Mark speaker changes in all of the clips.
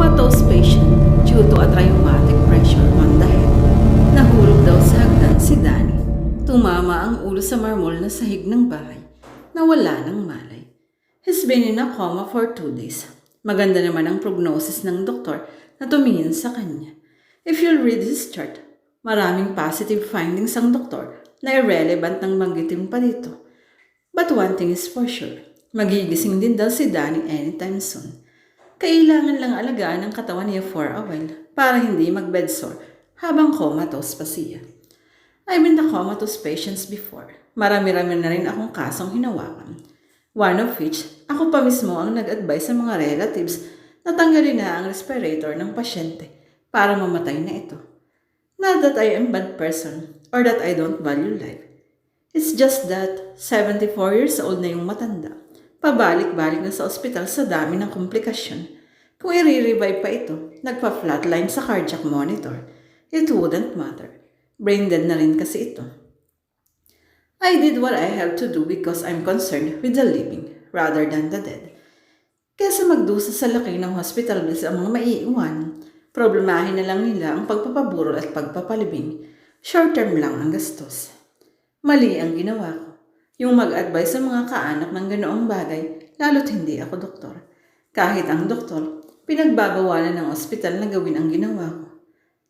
Speaker 1: Comatose patient due to a traumatic pressure on the head. Nahulog daw sa hagdan si Danny. Tumama ang ulo sa marmol na sahig ng bahay. Nawala ng malay. He's been in a coma for 2 days. Maganda naman ang prognosis ng doktor na tumingin sa kanya. If you'll read his chart, maraming positive findings ang doktor na irrelevant ng banggitin pa dito. But one thing is for sure, magigising din daw si Danny anytime soon. Kailangan lang alagaan ang katawan niya for a while para hindi mag-bedsore habang comatose pa siya. I've been the comatose patients before. Marami-rami na rin akong kasong hinawakan. One of which, ako pa mismo ang nag-advise sa mga relatives na tanggalin na ang respirator ng pasyente para mamatay na ito. Not that I am a bad person or that I don't value life. It's just that 74 years old na yung matanda. Pabalik-balik na sa ospital sa dami ng komplikasyon. Kung i-revive pa ito, nagpa-flatline sa cardiac monitor, it wouldn't matter. Brain dead na rin kasi ito. I did what I have to do because I'm concerned with the living rather than the dead. Kesa magdusa sa laki ng hospital bills ang mga maiiwan, problemahin na lang nila ang pagpapaburol at pagpapalibing. Short term lang ang gastos. Mali ang ginawa ko. Yung mag-advise sa mga kaanak ng ganoong bagay, lalo't hindi ako doktor. Kahit ang doktor, pinagbabawalan ng ospital na gawin ang ginawa ko.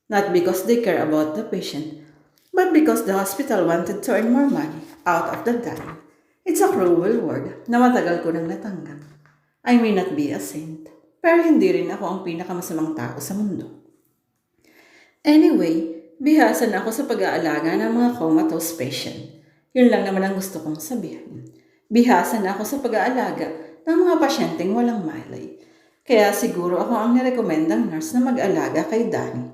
Speaker 1: Not because they care about the patient, but because the hospital wanted to earn more money out of the dying. It's a cruel word na matagal ko nang natanggap. I may not be a saint, pero hindi rin ako ang pinakamasamang tao sa mundo. Anyway, bihasa na ako sa pag-aalaga ng mga comatose patient. Yun lang naman ang gusto kong sabihin. Bihasa na ako sa pag-aalaga ng mga pasyenteng walang malay. Kaya siguro ako ang nirekomendang nurse na mag-alaga kay Danny.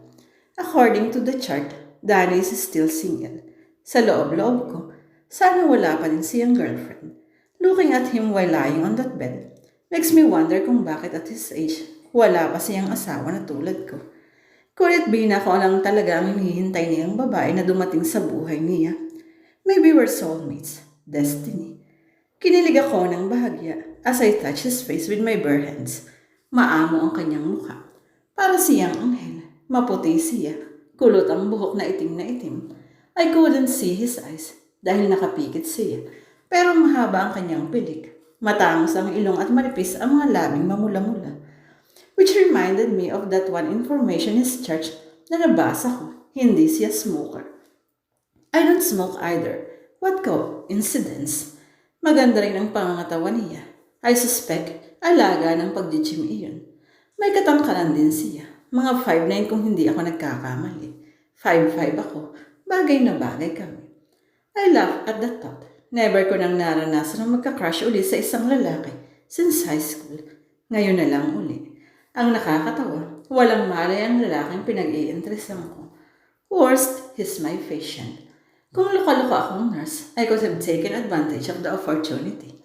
Speaker 1: According to the chart, Danny is still single. Sa loob-loob ko, sana wala pa din siyang girlfriend. Looking at him while lying on that bed, makes me wonder kung bakit at his age, wala pa siyang asawa na tulad ko. Could it be na ako lang talaga ang hinihintay niyang babae na dumating sa buhay niya? Maybe we're soulmates. Destiny. Kinilig ako ng bahagya as I touch his face with my bare hands. Maamo ang kanyang mukha. Para siyang anghel. Maputi siya. Kulot ang buhok na itim. I couldn't see his eyes dahil nakapikit siya. Pero mahaba ang kanyang pilik. Matangos ang ilong at manipis ang mga labing mamula-mula. Which reminded me of that one information in his church na nabasa ko. Hindi siya smoker. I don't smoke either. What coincidence? Maganda rin ang pangangatawan niya. I suspect alaga ng pag-gym iyon. May katangkalan din siya. Mga 5'9" kung hindi ako nagkakamali. 5'5" ako. Bagay na bagay kami. I laugh at the thought. Never ko nang naranasan na magka-crush uli sa isang lalaki since high school. Ngayon na lang uli. Ang nakakatawa, walang malay ang lalaking pinag-iinteresan ko. Worst, he's my patient. Kung luka-luka akong nurse, I could have taken advantage of the opportunity.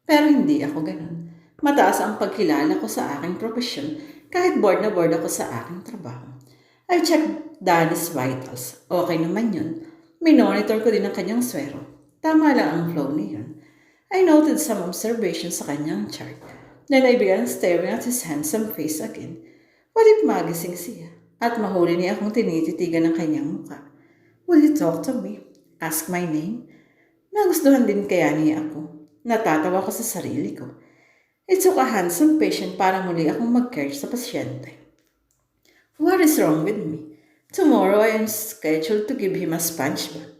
Speaker 1: Pero hindi ako ganun. Mataas ang pagkilala ko sa aking profesyon kahit bored na bored ako sa aking trabaho. I checked Danny's vitals. Okay naman yun. Minonitor ko din ang kanyang swero. Tama lang ang flow niyon. I noted some observations sa kanyang chart. Then I began staring at his handsome face again. What if magising siya? At mahuli niya akong tinititigan ng kanyang mukha. Will he talk to me? Ask my name? Nagustuhan din kaya niya ako. Natatawa ko sa sarili ko. It took a handsome patient para muli akong mag-care sa pasyente. What is wrong with me? Tomorrow I am scheduled to give him a sponge bath.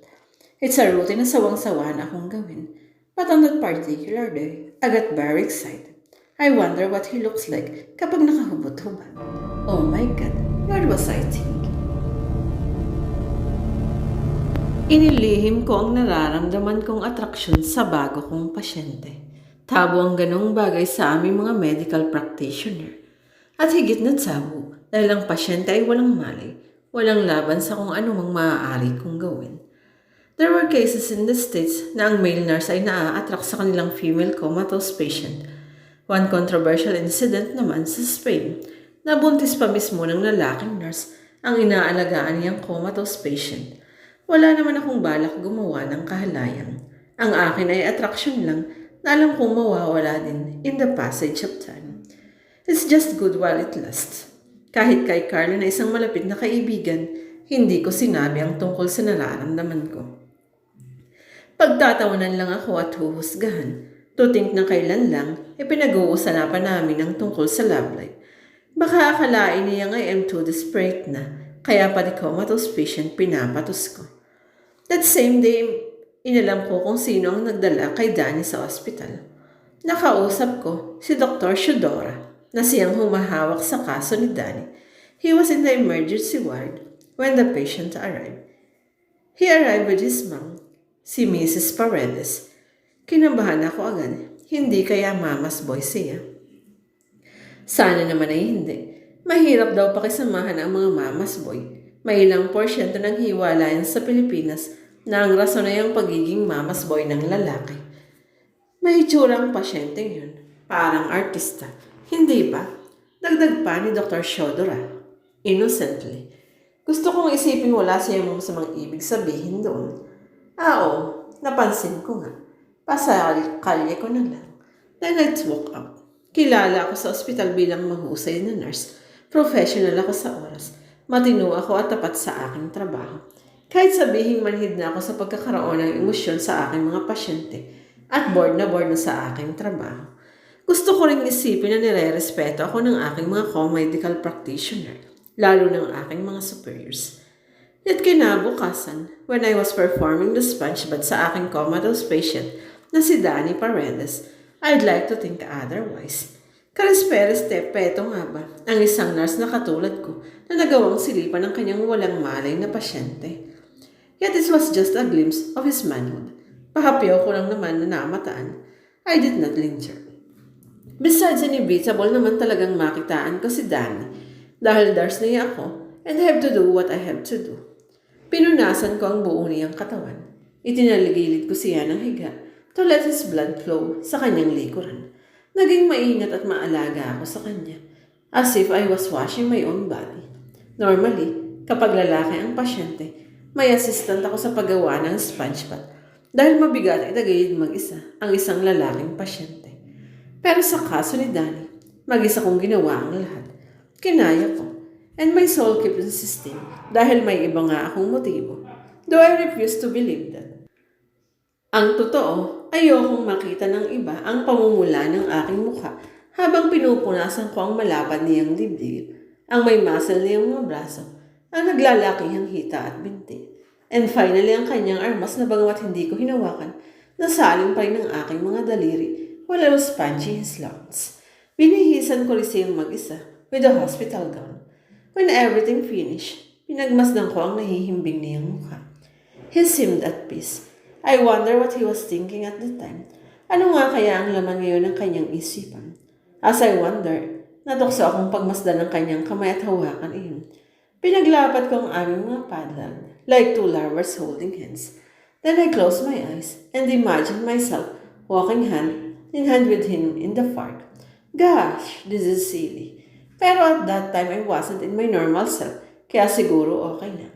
Speaker 1: It's a routine na sawang-sawa na akong gawin. But on that particular day, I got very excited. I wonder what he looks like kapag nakahubot-hubad. Oh my God, what was I thinking? Inilihim ko ang nararamdaman kong atraksyon sa bago kong pasyente. Tabo ang ganong bagay sa aming mga medical practitioner. At higit na tabo dahil ang pasyente ay walang malay, walang laban sa kung ano mang maaari kong gawin. There were cases in the States na ang male nurse ay naa-attract sa kanilang female comatose patient. One controversial incident naman sa Spain, nabuntis pa mismo ng lalaking nurse ang inaalagaan niyang comatose patient. Wala naman akong balak gumawa ng kahalayan. Ang akin ay attraction lang na alam kong mawawala din in the passage of time. It's just good while it lasts. Kahit kay Carla na isang malapit na kaibigan, hindi ko sinabi ang tungkol sa nararamdaman ko. Pagtatawanan lang ako at huhusgahan. To think na kailan lang, pinag-uusapan namin ang tungkol sa love life. Baka akalain niya nga I am too desperate na, kaya pati comatose patient pinapatos ko. That same day, inalam ko kung sino ang nagdala kay Danny sa ospital. Nakausap ko si Dr. Shudora na siyang humahawak sa kaso ni Danny. He was in the emergency ward when the patient arrived. He arrived with his mom, si Mrs. Paredes. Kinabahan ako agad, hindi kaya mama's boy siya. Sana naman ay hindi. Mahirap daw pakisamahan ang mga mama's boy. May ilang porsyento ng hiwalayan sa Pilipinas na ang rason ay ang pagiging mama's boy ng lalaki. May itsurang pasyente yun, parang artista. Hindi ba? Dagdag pa ni Dr. Shudora. Innocently. Gusto kong isipin wala siyang masamang ibig sabihin doon. Oo, napansin ko nga. Pasakalye ko na lang. Then let's walk up. Kilala ako sa ospital bilang mahusay na nurse. Professional ako sa oras. Matino ako at tapat sa aking trabaho. Kahit sabihin manhid na ako sa pagkakaroon ng emosyon sa aking mga pasyente at bored na sa aking trabaho. Gusto ko ring isipin na nire-respeto ako ng aking mga co-medical practitioner, lalo ng aking mga superiors. Yet kinabukasan, when I was performing the sponge bath sa aking comatose patient na si Danny Paredes, I'd like to think otherwise. Karespeto nga ba ang isang nurse na katulad ko na nagawang silipan ng kanyang walang malay na pasyente? Yet it was just a glimpse of his manhood. Pahapyaw ko lang naman na namataan. I did not linger. Besides, inevitable naman talagang makitaan ko si Danny dahil nurse niya ako and have to do what I have to do. Pinunasan ko ang buo niyang katawan. Itinaligilid ko siya ng higa to let his blood flow sa kanyang likuran. Naging maingat at maalaga ako sa kanya, as if I was washing my own body. Normally, kapag lalaki ang pasyente, may assistant ako sa paggawa ng sponge bath dahil mabigat itagayid mag-isa ang isang lalaking pasyente. Pero sa kaso ni Danny, mag-isa kong ginawa ang lahat. Kinaya ko, and my soul kept insisting dahil may iba nga akong motibo, though I refuse to believe that. Ang totoo, ayokong makita ng iba ang pamumula ng aking mukha habang pinupunasan ko ang malapad niyang dibdib, ang may muscle niyang mga braso, ang naglalakihang hita at binti. And finally, ang kanyang armas na bagamat hindi ko hinawakan, nasaling pa rin ng aking mga daliri while I was punching his lungs. Binihisan ko rin siyang mag-isa with a hospital gown. When everything finished, pinagmasdan ko ang nahihimbing niyang mukha. He seemed at peace. I wonder what he was thinking at the time. Ano nga kaya ang laman ngayon ng kanyang isipan? As I wondered, natukso akong pagmasdan ng kanyang kamay at hawakan iyon. Pinaglapat ko ang aming mga padlal, like two lovers holding hands. Then I closed my eyes and imagined myself walking hand in hand with him in the park. Gosh, this is silly. Pero at that time, I wasn't in my normal self, kaya siguro okay na.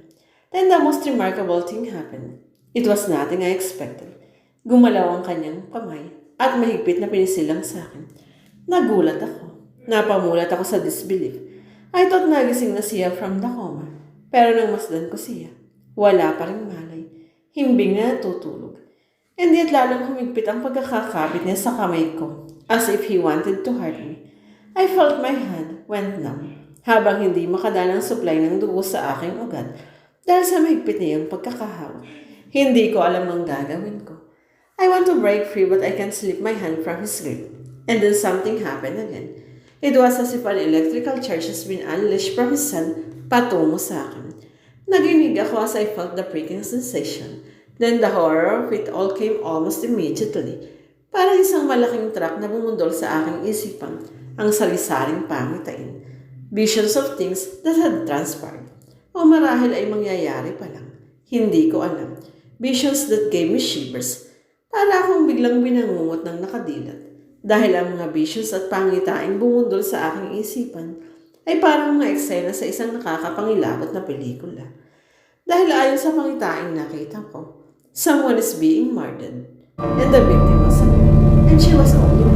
Speaker 1: Then the most remarkable thing happened. It was nothing I expected. Gumalaw ang kanyang kamay at mahigpit na pinisilang sa akin. Nagulat ako. Napamulat ako sa disbelief. I thought nagising na siya from the coma. Pero nang masdan ko siya, wala pa rin malay. Himbing na natutulog. And yet lalong humigpit ang pagkakakabit niya sa kamay ko, as if he wanted to hurt me. I felt my hand went numb, habang hindi makadala ang supply ng dugo sa aking ugat dahil sa mahigpit niyang pagkakahawak. Hindi ko alam ang gagawin ko. I want to break free but I can't slip my hand from his grip. And then something happened again. It was as if an electrical charge has been unleashed from his hand patungo sa akin. Naginig ako as I felt the pricking sensation. Then the horror of it all came almost immediately. Parang isang malaking truck na bumundol sa aking isipan ang salisaring pangitain. Visions of things that had transpired. O marahil ay mangyayari pa lang. Hindi ko alam. Visions that gave me shivers. Para akong biglang binangungot ng nakadilat. Dahil ang mga visions at pangitain bumundol sa aking isipan ay parang mga eksena sa isang nakakapangilabot na pelikula. Dahil ayon sa pangitain nakita ko, someone is being murdered and the victim was a girl and she was only